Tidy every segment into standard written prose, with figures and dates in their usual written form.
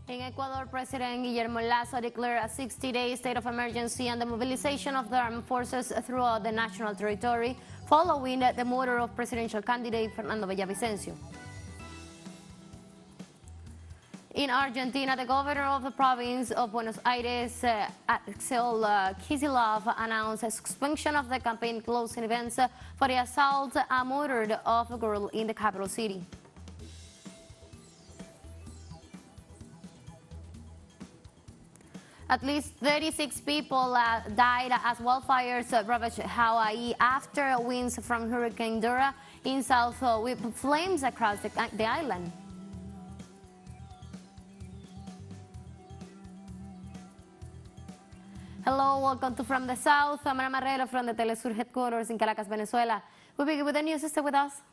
In Ecuador, President Guillermo Lasso declared a 60-day state of emergency and the mobilization of the armed forces throughout the national territory following the murder of presidential candidate Fernando Villavicencio. In Argentina, the governor of the province of Buenos Aires, Axel Kicillof, announced a suspension of the campaign closing events for the assault and murder of a girl in the capital city. At least 36 people died as wildfires ravaged Hawaii after winds from Hurricane Dora in south with flames across the island. Hello, welcome to From the South. I'm Ana Marrero from the teleSUR headquarters in Caracas, Venezuela. We begin with the news. Stay with us.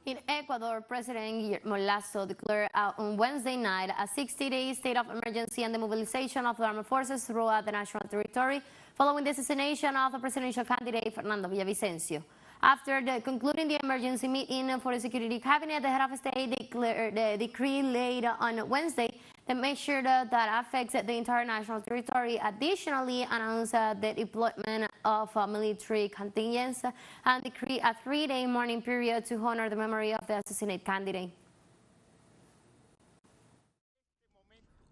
In Ecuador, President Guillermo Lasso declared on Wednesday night a 60-day state of emergency and the mobilization of the armed forces throughout the national territory following the assassination of the presidential candidate Fernando Villavicencio. After concluding the emergency meeting for the Security Cabinet, the head of state declared the decree laid on Wednesday the measure that affects the entire national territory. Additionally, announced the deployment of military contingents and decree a 3-day mourning period to honor the memory of the assassinated candidate.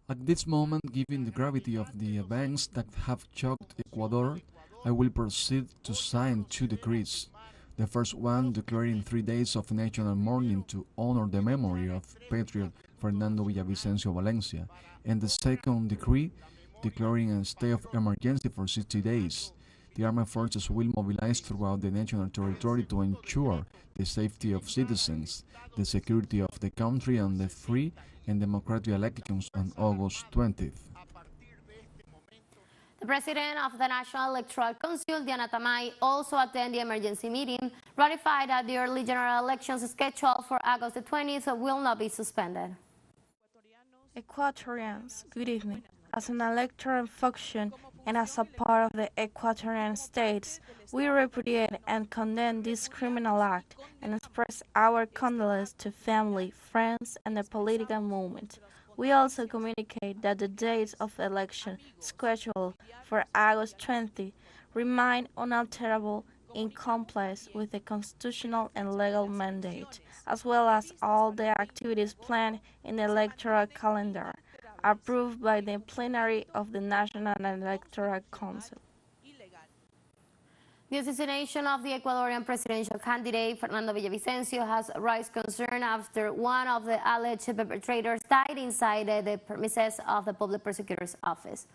At this moment, given the gravity of the events that have shocked Ecuador, I will proceed to sign 2 decrees. The first one declaring 3 days of national mourning to honor the memory of patriot Fernando Villavicencio Valencia, and the second decree declaring a state of emergency for 60 days. The armed forces will mobilize throughout the national territory to ensure the safety of citizens, the security of the country, and the free and democratic elections on August 20th. The president of the National Electoral Council, Diana Tamay, also attended the emergency meeting, ratified that the early general elections scheduled for August the 20th will not be suspended. Ecuadorians, good evening. As an electoral function and as a part of the Ecuadorian states, we repudiate and condemn this criminal act and express our condolences to family, friends, and the political movement. We also communicate that the dates of the election scheduled for August 20 remain unalterable in compliance with the constitutional and legal mandate, as well as all the activities planned in the electoral calendar, approved by the plenary of the National Electoral Council. The assassination of the Ecuadorian presidential candidate Fernando Villavicencio has raised concern after one of the alleged perpetrators died inside the premises of the public prosecutor's office.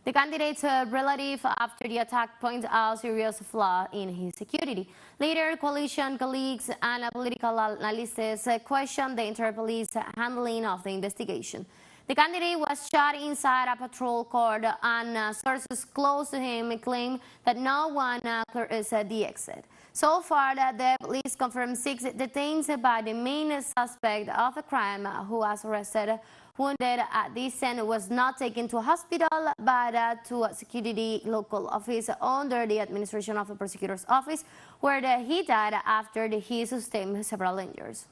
The candidate's relative, after the attack, pointed out serious flaw in his security. Later, coalition colleagues and political analysts questioned the inter-police handling of the investigation. The candidate was shot inside a patrol car, and sources close to him claim that no one clears the exit. So far, the police confirmed 6 detained by the main suspect of the crime, who was arrested. Wounded at this end was not taken to a hospital, but to a security local office under the administration of the prosecutor's office, where he died after he sustained several injuries.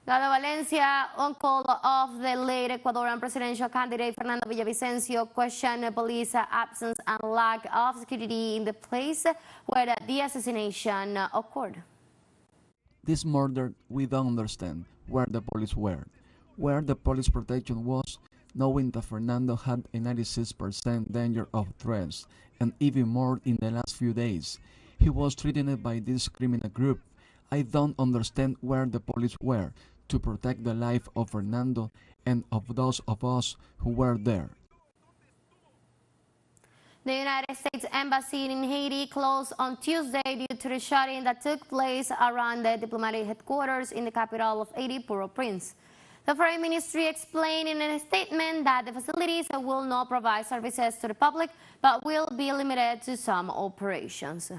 Gado Valencia, uncle of the late Ecuadorian presidential candidate Fernando Villavicencio, questioned police absence and lack of security in the place where the assassination occurred. This murder, we don't understand where the police were, where the police protection was, knowing that Fernando had a 96% danger of threats, and even more in the last few days. He was threatened by this criminal group. I don't understand where the police were to protect the life of Fernando and of those of us who were there. The United States Embassy in Haiti closed on Tuesday due to the shooting that took place around the diplomatic headquarters in the capital of Haiti, Port-au-Prince. The Foreign Ministry explained in a statement that the facilities will not provide services to the public, but will be limited to some operations.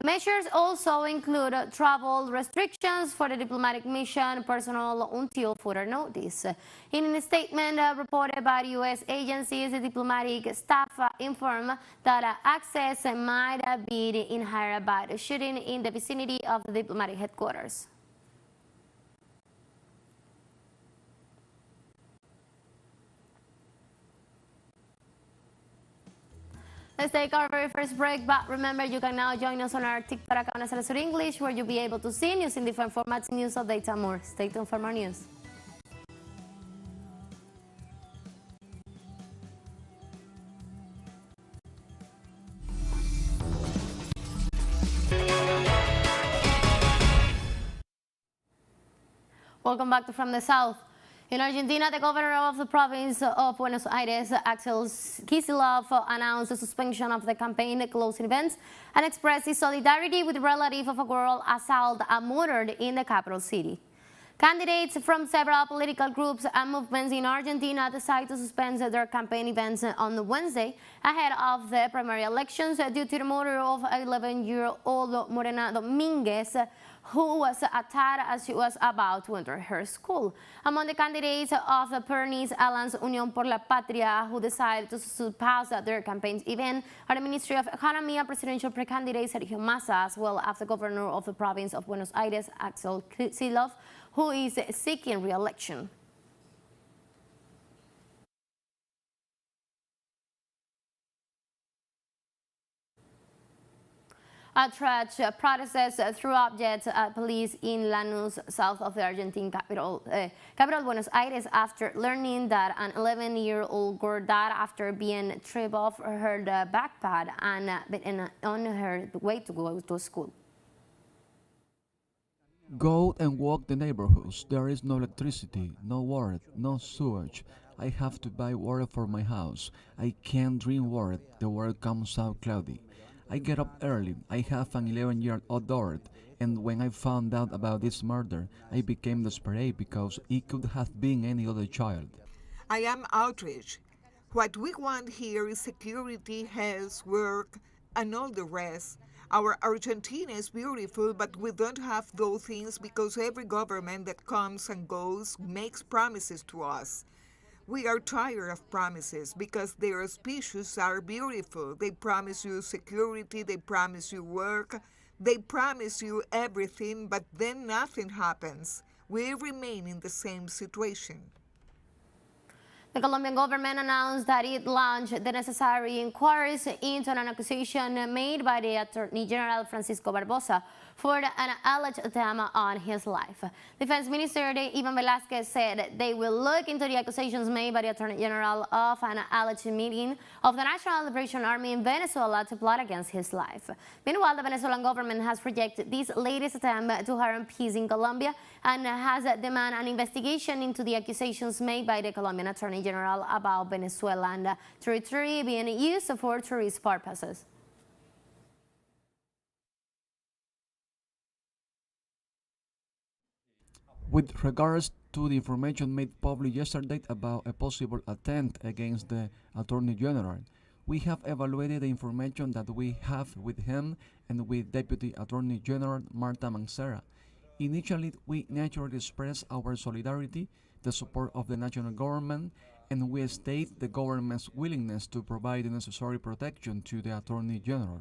The measures also include travel restrictions for the diplomatic mission personnel until further notice. In a statement reported by U.S. agencies, the diplomatic staff informed that access might be hindered by the shooting in the vicinity of the diplomatic headquarters. Let's take our very first break, but remember you can now join us on our TikTok account teleSUR English, where you'll be able to see news in different formats, news, updates, and more. Stay tuned for more news. Welcome back to From the South. In Argentina, the governor of the province of Buenos Aires, Axel Kicillof, announced the suspension of the campaign closing events and expressed his solidarity with the relative of a girl assaulted and murdered in the capital city. Candidates from several political groups and movements in Argentina decided to suspend their campaign events on Wednesday ahead of the primary elections due to the murder of 11-year-old Morena Dominguez, who was attacked as she was about to enter her school. Among the candidates of the Peronist Alliance Unión por la Patria who decided to surpass their campaign event are the Ministry of Economy and presidential pre-candidate Sergio Massa, as well as the governor of the province of Buenos Aires, Axel Kicillof, who is seeking re-election. Outrage protests threw objects at police in Lanús, south of the Argentine capital Buenos Aires, after learning that an 11-year-old girl died after being stripped off her backpack and on her way to go to school. Go and walk the neighborhoods. There is no electricity, no water, no sewage. I have to buy water for my house. I can't drink water. The water comes out cloudy. I get up early. I have an 11-year-old daughter, and when I found out about this murder, I became desperate because it could have been any other child. I am outraged. What we want here is security, health, work, and all the rest. Our Argentina is beautiful, but we don't have those things because every government that comes and goes makes promises to us. We are tired of promises because their speeches are beautiful. They promise you security, they promise you work, they promise you everything, but then nothing happens. We remain in the same situation. The Colombian government announced that it launched the necessary inquiries into an accusation made by the Attorney General Francisco Barbosa for an alleged attempt on his life. Defense Minister Iván Velázquez said they will look into the accusations made by the Attorney General of an alleged meeting of the National Liberation Army in Venezuela to plot against his life. Meanwhile, the Venezuelan government has rejected this latest attempt to harm peace in Colombia and has demanded an investigation into the accusations made by the Colombian Attorney General about Venezuelan territory being used for tourist purposes. With regards to the information made public yesterday about a possible attempt against the Attorney General, we have evaluated the information that we have with him and with Deputy Attorney General Marta Mancera. Initially, we naturally expressed our solidarity, the support of the national government, and we state the government's willingness to provide the necessary protection to the Attorney General.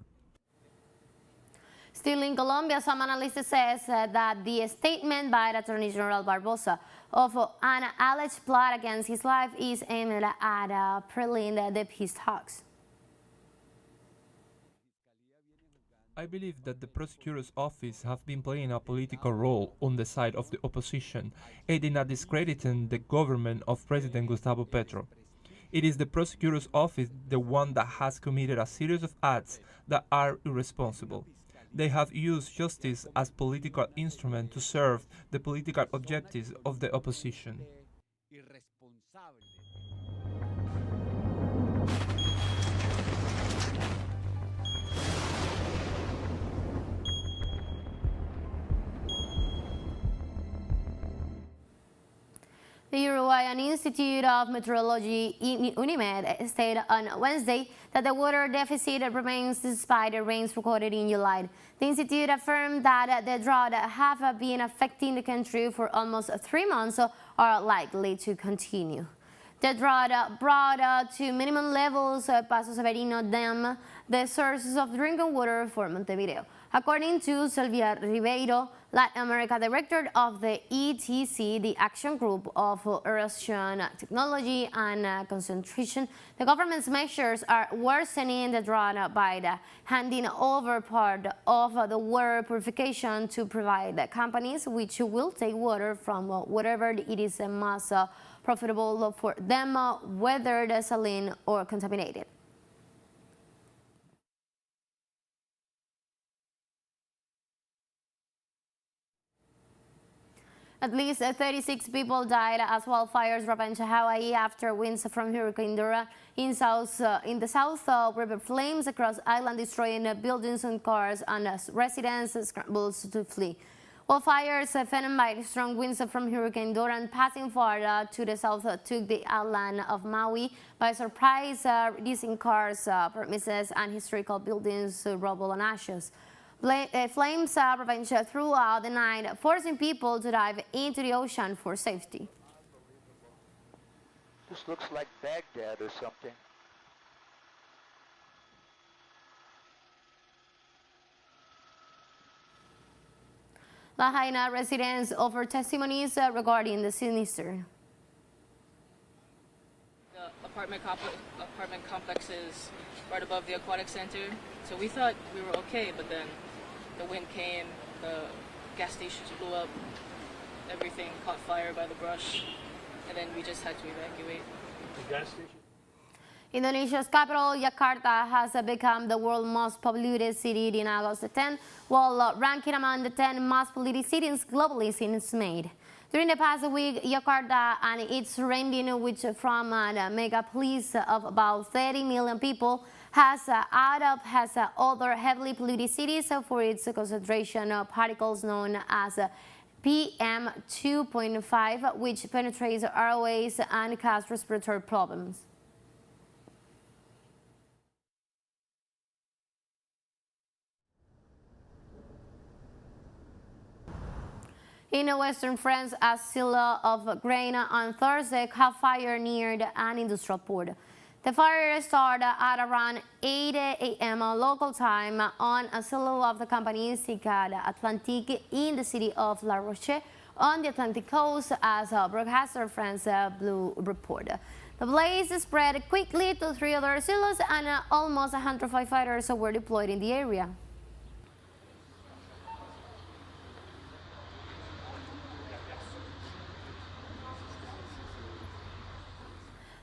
Still in Colombia, some analysts says that the statement by Attorney General Barbosa of an alleged plot against his life is aimed at prolonging the peace talks. I believe that the prosecutor's office have been playing a political role on the side of the opposition, aiding at discrediting the government of President Gustavo Petro. It is the prosecutor's office the one that has committed a series of acts that are irresponsible. They have used justice as political instrument to serve the political objectives of the opposition. The The Uruguayan Institute of Meteorology, UNIMED, stated on Wednesday that the water deficit remains despite the rains recorded in July. The institute affirmed that the drought have been affecting the country for almost 3 months are likely to continue. The drought brought to minimum levels Paso Severino Dam, the sources of drinking water for Montevideo. According to Silvia Ribeiro, Latin America Director of the ETC, the Action Group of Erosion Technology and Concentration, the government's measures are worsening the drought by handing over part of the water purification to private companies, which will take water from wherever it is most profitable for them, whether saline or contaminated. At least 36 people died as wildfires ravaged Hawaii after winds from Hurricane Dora in the south river flames across island, destroying buildings and cars, and residents scrambled to flee. Wildfires fanned by strong winds from Hurricane Dora and passing far to the south took the island of Maui by surprise, reducing cars, premises, and historical buildings to rubble and ashes. Flames ravaged throughout the night, forcing people to dive into the ocean for safety. This looks like Baghdad or something. Lahaina residents offered testimonies regarding the sinister. The apartment complex is right above the aquatic center, so we thought we were okay, but then the wind came, the gas stations blew up, everything caught fire by the brush, and then we just had to evacuate. The gas station? Indonesia's capital, Jakarta, has become the world's most polluted city in August 10, while ranking among the 10 most polluted cities globally since May. During the past week, Jakarta and its surrounding, which from a megapolis of about 30 million people, has other heavily polluted cities for its concentration of particles known as PM 2.5, which penetrates airways and causes respiratory problems. In western France, a silo of grain on Thursday caught fire near an industrial port. The fire started at around 8 a.m. local time on a silo of the company Cicad Atlantique in the city of La Roche on the Atlantic coast, as broadcaster France Bleu reported. The blaze spread quickly to 3 other silos, and almost 100 firefighters were deployed in the area.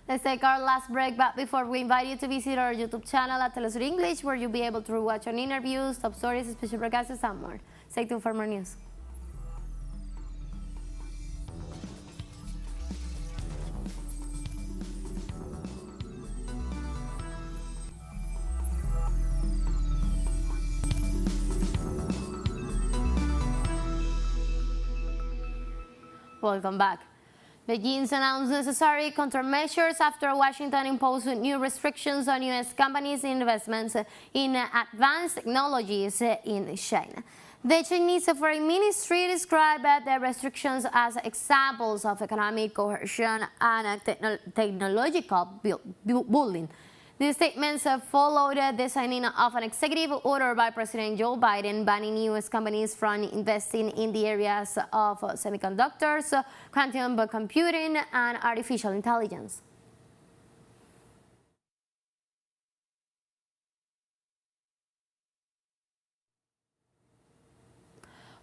Let's take our last break, but before we invite you to visit our YouTube channel at teleSUR English, where you'll be able to watch on interviews, top stories, special broadcasts, and more. Stay tuned for more news. Welcome back. Beijing's announced necessary countermeasures after Washington imposed new restrictions on U.S. companies' investments in advanced technologies in China. The Chinese Foreign Ministry described the restrictions as examples of economic coercion and technological bullying. These statements followed the signing of an executive order by President Joe Biden banning U.S. companies from investing in the areas of semiconductors, quantum computing, and artificial intelligence.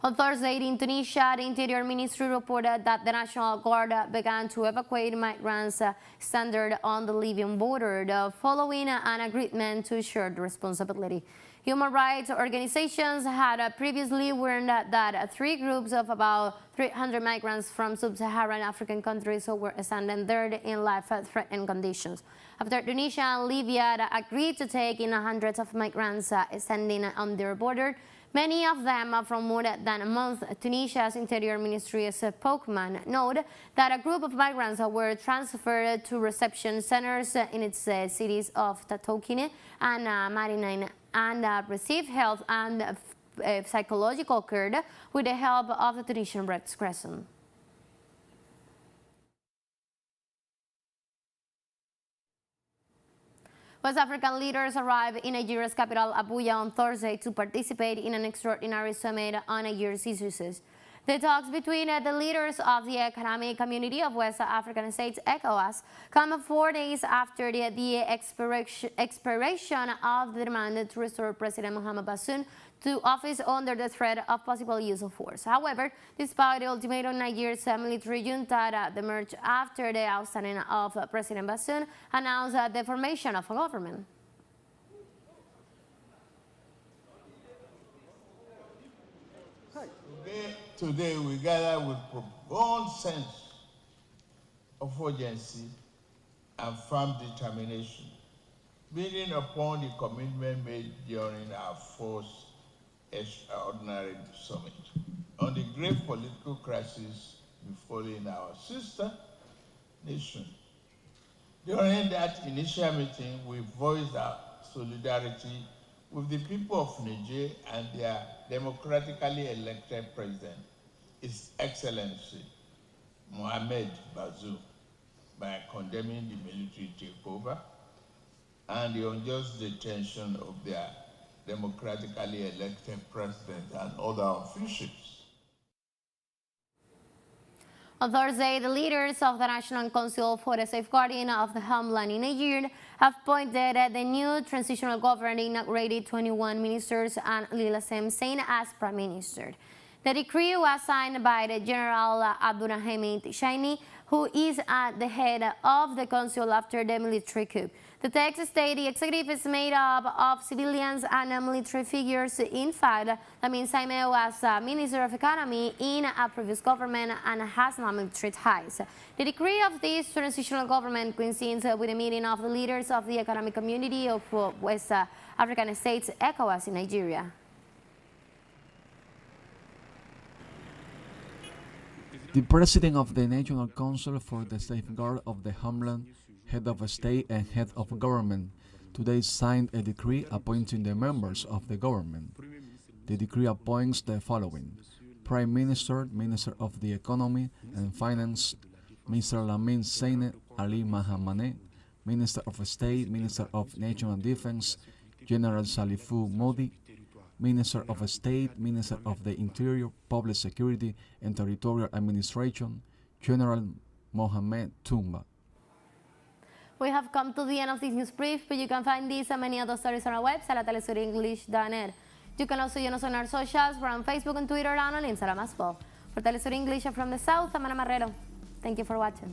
On Thursday in Tunisia, the Interior Ministry reported that the National Guard began to evacuate migrants stranded on the Libyan border following an agreement to share the responsibility. Human rights organizations had previously warned that 3 groups of about 300 migrants from sub-Saharan African countries were stranded there in life-threatening conditions. After Tunisia and Libya agreed to take in hundreds of migrants standing on their border, Many of them are from more than a month. Tunisia's Interior Ministry's spokesman noted that a group of migrants were transferred to reception centers in its cities of Tatoukine and Marinine and received health and psychological care with the help of the Tunisian Red Crescent. West African leaders arrived in Nigeria's capital, Abuja, on Thursday to participate in an extraordinary summit on Nigeria's issues. The talks between the leaders of the Economic Community of West African States, ECOWAS, come 4 days after the expiration of the demand to restore President Mohamed Bazoum to office under the threat of possible use of force. However, despite the ultimatum, Nigeria's military junta that emerged after the ousting of President Bazoum announced the formation of a government. Today we gather with profound sense of urgency and firm determination, building upon the commitment made during our first extraordinary summit on the grave political crisis befalling our sister nation. During that initial meeting, we voiced our solidarity with the people of Niger and their democratically elected president, His Excellency Mohamed Bazoum, by condemning the military takeover and the unjust detention of their democratically elected president and other officials. On Thursday, the leaders of the National Council for the Safeguarding of the Homeland in Nigeria have appointed the new transitional government, inaugurated 21 ministers and Lila Sem as Prime Minister. The decree was signed by the General Abdurrahman Tishani, who is at the head of the council after the military coup. The text states the executive is made up of civilians and military figures. In fact, Lamin Saime was Minister of Economy in a previous government and has no military ties. The decree of this transitional government coincides with a meeting of the leaders of the Economic Community of West African States, ECOWAS, in Nigeria. The President of the National Council for the Safeguard of the Homeland, Head of State and Head of Government, today signed a decree appointing the members of the government. The decree appoints the following: Prime Minister, Minister of the Economy and Finance, Mr. Lamin Seyne Ali Mahamane, Minister of State, Minister of National Defense, General Salifu Modi, Minister of State, Minister of the Interior, Public Security and Territorial Administration, General Mohamed Tumba. We have come to the end of this news brief, but you can find these and many other stories on our website at telesurenglish.net. You can also join us on our socials. We're on Facebook and Twitter and on Instagram as well. For Telesur English from the South, I'm Ana Marrero. Thank you for watching.